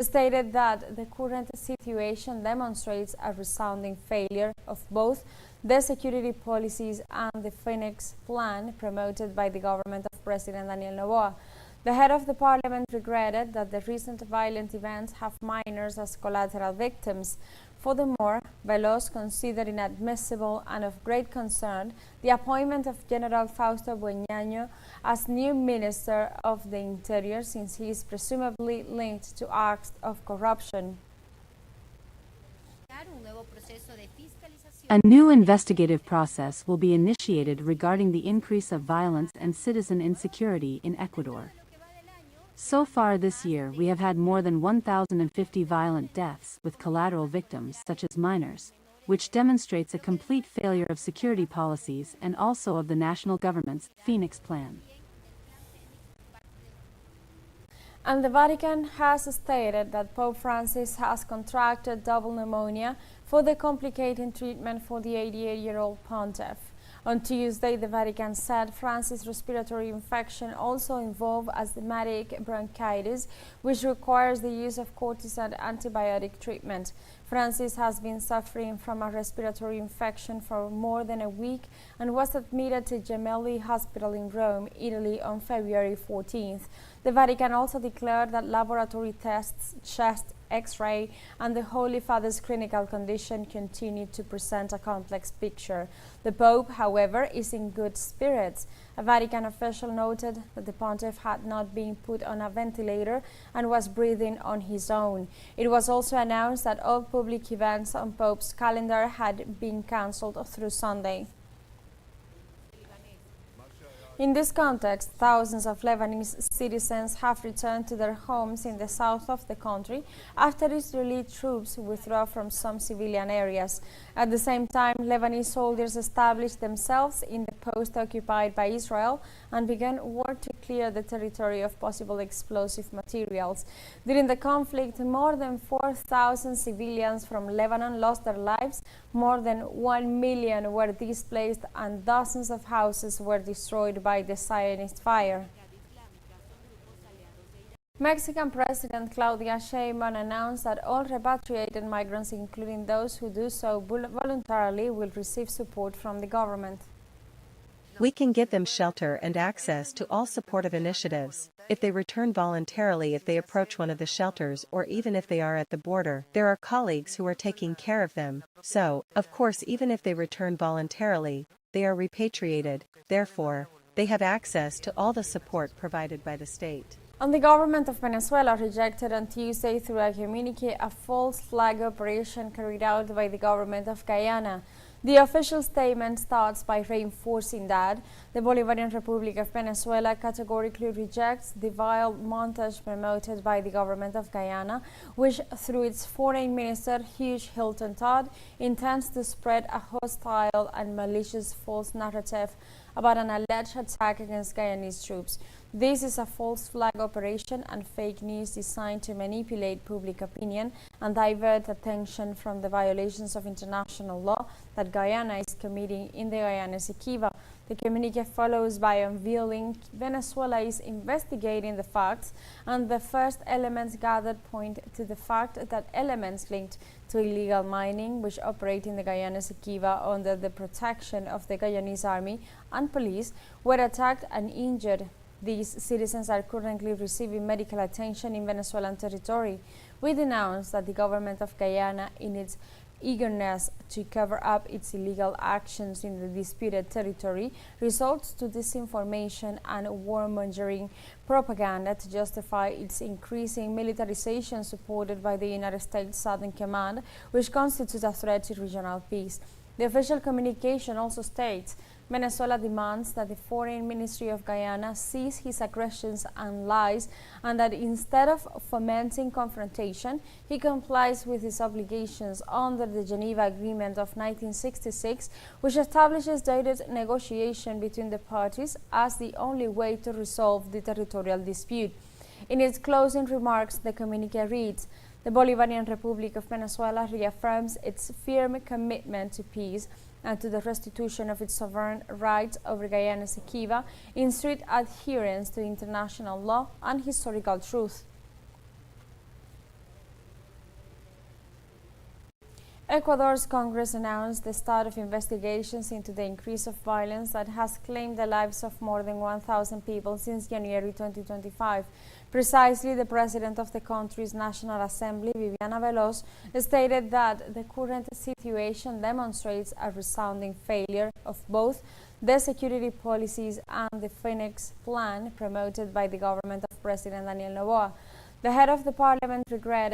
stated that the current situation demonstrates a resounding failure of both the security policies and the Phoenix Plan promoted by the government of President Daniel Noboa. The head of the parliament regretted that the recent violent events have minors as collateral victims. Furthermore, Veloz considered inadmissible and of great concern the appointment of General Fausto Bueñaño as new Minister of the Interior, since he is presumably linked to acts of corruption. A new investigative process will be initiated regarding the increase of violence and citizen insecurity in Ecuador. So far this year, we have had more than 1,050 violent deaths with collateral victims such as minors, which demonstrates a complete failure of security policies and also of the national government's Phoenix Plan. And the Vatican has stated that Pope Francis has contracted double pneumonia for the complicating treatment for the 88-year-old pontiff. On Tuesday, the Vatican said Francis' respiratory infection also involved asthmatic bronchitis, which requires the use of cortisone antibiotic treatment. Francis has been suffering from a respiratory infection for more than a week and was admitted to Gemelli Hospital in Rome, Italy on February 14th. The Vatican also declared that laboratory tests, chest X-ray, and the Holy Father's clinical condition continue to present a complex picture. The Pope, however, is in good spirits. A Vatican official noted that the pontiff had not been put on a ventilator and was breathing on his own. It was also announced that all public events on Pope's calendar had been cancelled through Sunday. In this context, thousands of Lebanese citizens have returned to their homes in the south of the country after Israeli troops withdraw from some civilian areas. At the same time, Lebanese soldiers established themselves in the post occupied by Israel and began work to clear the territory of possible explosive materials. During the conflict, more than 4,000 civilians from Lebanon lost their lives, more than 1 million were displaced, and dozens of houses were destroyed by the Zionist fire. Mexican President Claudia Sheinbaum announced that all repatriated migrants, including those who do so voluntarily, will receive support from the government. We can give them shelter and access to all supportive initiatives. If they return voluntarily, if they approach one of the shelters, or even if they are at the border, there are colleagues who are taking care of them. So, of course, even if they return voluntarily, they are repatriated. Therefore, they have access to all the support provided by the state. And the government of Venezuela rejected on Tuesday through a communique a false flag operation carried out by the government of Guyana. The official statement starts by reinforcing that the Bolivarian Republic of Venezuela categorically rejects the vile montage promoted by the government of Guyana, which, through its foreign minister Hugh Hilton Todd, intends to spread a hostile and malicious false narrative about an alleged attack against Guyanese troops. This is a false flag operation and fake news designed to manipulate public opinion and divert attention from the violations of international law that Guyana is committing in the Guyana Essequiba. The communique follows by unveiling Venezuela is investigating the facts, and the first elements gathered point to the fact that elements linked to illegal mining, which operate in the Guyana Essequiba under the protection of the Guyanese army and police, were attacked and injured. These citizens are currently receiving medical attention in Venezuelan territory. We denounce that the government of Guyana, in its eagerness to cover up its illegal actions in the disputed territory, resorts to disinformation and warmongering propaganda to justify its increasing militarization supported by the United States Southern Command, which constitutes a threat to regional peace. The official communication also states Venezuela demands that the Foreign Ministry of Guyana cease his aggressions and lies, and that instead of fomenting confrontation, he complies with his obligations under the Geneva Agreement of 1966, which establishes direct negotiation between the parties as the only way to resolve the territorial dispute. In its closing remarks, the communique reads, "The Bolivarian Republic of Venezuela reaffirms its firm commitment to peace and to the restitution of its sovereign rights over Guyana Essequiba in strict adherence to international law and historical truth." Ecuador's Congress announced the start of investigations into the increase of violence that has claimed the lives of more than 1,000 people since January 2025. Precisely, the president of the country's National Assembly, Viviana Veloz, stated that the current situation demonstrates a resounding failure of both the security policies and the Phoenix Plan promoted by the government of President Daniel Noboa. The head of the parliament regretted